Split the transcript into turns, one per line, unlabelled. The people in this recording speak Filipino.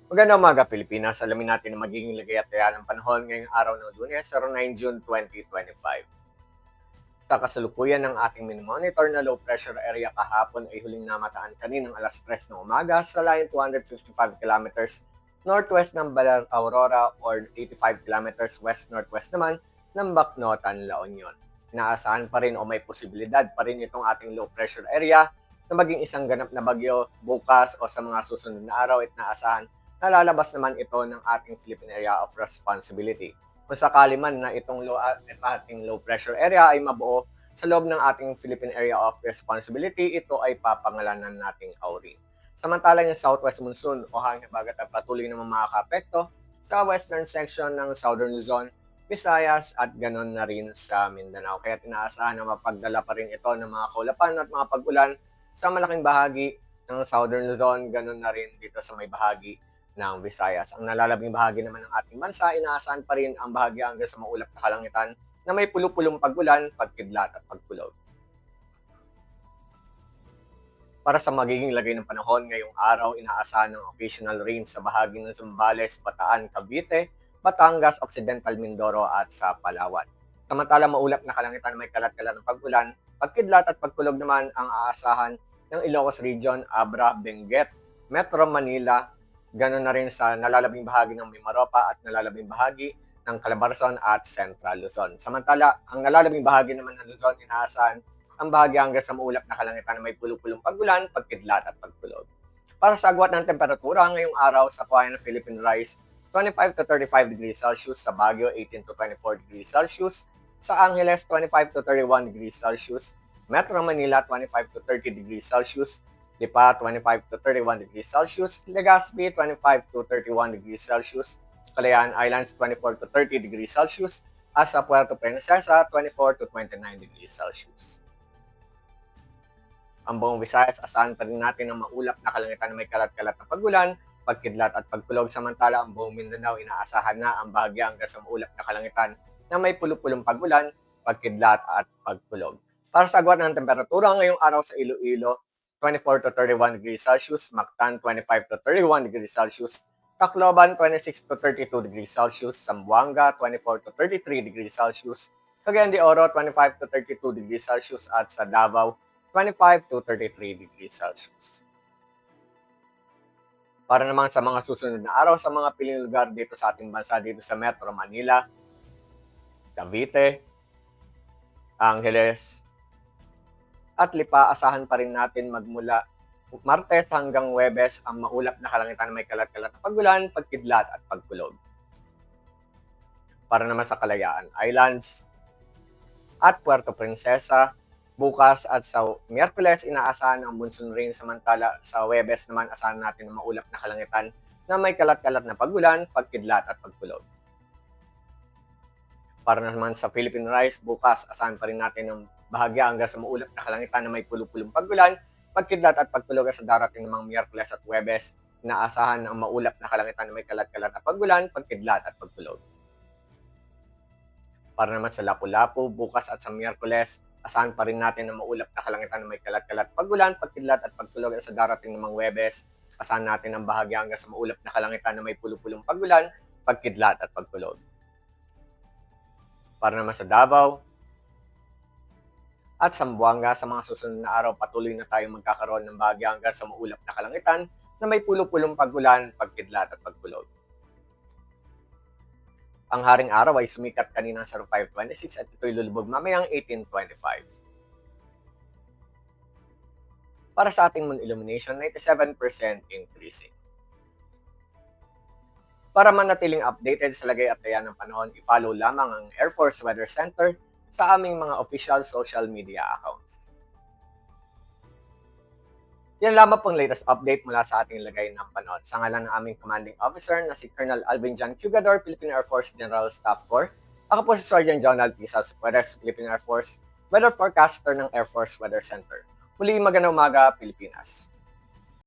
Magandang umaga, Pilipinas. Alamin natin ang magiging lagay at taya ng panahon ngayong araw ng Lunes, 9 June 2025. Sa kasalukuyan ng ating monitor na low pressure area kahapon ay huling namataan kaninang alas 3 ng umaga sa layo 255 kilometers northwest ng Baler Aurora or 85 kilometers west-northwest naman ng Bacnotan, La Union. Inaasahan pa rin o may posibilidad pa rin itong ating low pressure area na maging isang ganap na bagyo bukas o sa mga susunod na araw at naasahan na lalabas naman ito ng ating Philippine Area of Responsibility. Kung sakali man na itong ating low pressure area ay mabuo sa loob ng ating Philippine Area of Responsibility, ito ay papangalanan nating Auri. Samantalang yung southwest monsoon o hangin bagat ay patuloy namang makakaapekto sa western section ng Southern Luzon, Visayas at ganon na rin sa Mindanao. Kaya inaasahan na mapagdala pa rin ito ng mga kaulapan at mga pag-ulan sa malaking bahagi ng Southern Luzon, ganon na rin dito sa may bahagi ng Visayas. Ang nalalabing bahagi naman ng ating bansa, inaasahan pa rin ang bahagi hanggang sa maulap na kalangitan na may pulupulong pag-ulan, pagkidlat at pagkulog. Para sa magiging lagay ng panahon ngayong araw, inaasahan ng occasional rain sa bahagi ng Zambales, Bataan, Cavite, Batangas, Occidental Mindoro at sa Palawan. Samantalang maulap na kalangitan na may kalat-kalat ng pag-ulan, pagkidlat at pagkulog naman ang aasahan ng Ilocos Region, Abra, Benguet, Metro Manila, ganoon na rin sa nalalabing bahagi ng Mimaropa at nalalabing bahagi ng Calabarzon at Central Luzon. Samantala, ang nalalabing bahagi naman ng Luzon, inaasahan ang bahagi hanggang sa maulap na kalangitan na may pulupulong pag-ulan, pagkidlat at pagkulog. Para sa agwat ng temperatura ngayong araw sa Puayan ng Philippine Rise, 25 to 35 degrees Celsius, sa Baguio 18 to 24 degrees Celsius, sa Angeles 25 to 31 degrees Celsius, Metro Manila 25 to 30 degrees Celsius, Lipa 25 to 31 degrees Celsius, Legazpi 25 to 31 degrees Celsius, Calayan Islands 24 to 30 degrees Celsius, at sa Puerto Princesa 24 to 29 degrees Celsius. Ang buong Visayas, asahan pa rin natin ang maulap na kalangitan na may kalat-kalat na pag-ulan, pagkidlat at pagkulog. Samantala, ang buong Mindanao, inaasahan na ang bahagya hanggang sa maulap na kalangitan na may pulupulong pag-ulan, pagkidlat at pagkulog. Para sa agwat ng temperatura ngayong araw sa Iloilo, 24 to 31 degrees Celsius, Mactan 25 to 31 degrees Celsius, Tacloban 26 to 32 degrees Celsius, Zamboanga 24 to 33 degrees Celsius, Cagayan de Oro 25 to 32 degrees Celsius at sa Davao 25 to 33 degrees Celsius. Para naman sa mga susunod na araw sa mga piling lugar dito sa ating bansa, dito sa Metro Manila, Cavite, Angeles, at Lipa, asahan pa rin natin magmula Martes hanggang Huwebes ang maulap na kalangitan na may kalat-kalat na pag-ulan, pagkidlat at pagkulog. Para naman sa Kalayaan Islands at Puerto Princesa, bukas at sa Miyerkules inaasahan ang monsoon rain, samantala sa Huwebes naman asahan natin ang maulap na kalangitan na may kalat-kalat na pag-ulan, pagkidlat at pagkulog. Para naman sa Philippine Rise, bukas asahan pa rin natin ang bahagya hanggang sa maulap na kalangitan na may pulupulong pag-ulan, pagkidlat at pagkulog sa darating ng mga Miyerkules at Huwebes. Inaasahan ang maulap na kalangitan na may kalat-kalat na pag-ulan, pagkidlat at pagkulog. Para naman sa Lapu-Lapu, bukas at sa Miyerkules, asahan pa rin natin ang maulap na kalangitan na may kalat-kalat pag-ulan, pagkidlat at pagkulog sa darating ng mga Huwebes. Asahan natin ang bahagya hanggang sa maulap na kalangitan na may pulupulong pag-ulan, pagkidlat at pagkulog. Para naman sa Davao at Zamboanga, sa mga susunod na araw, patuloy na tayong magkakaroon ng bahagya hanggang sa maulap na kalangitan na may pulupulong pag-ulan, pagkidlat at pagkulog. Ang haring araw ay sumikat kanina sa 5:26 at ito'y lulubog mamayang 18:25. Para sa ating moon illumination, 97% increasing. Para manatiling updated sa lagay at taya ng panahon, i-follow lamang ang Air Force Weather Center sa aming mga official social media account. Yan lamang pong latest update mula sa ating lagay ng panahon. Sa ngalan ng aming commanding officer na si Colonel Alvin John Cugador, Philippine Air Force General Staff Corps, ako po si Sergeant Jonald P. Salsupuedes, Philippine Air Force Weather Forecaster ng Air Force Weather Center. Muli magandang umaga, Pilipinas.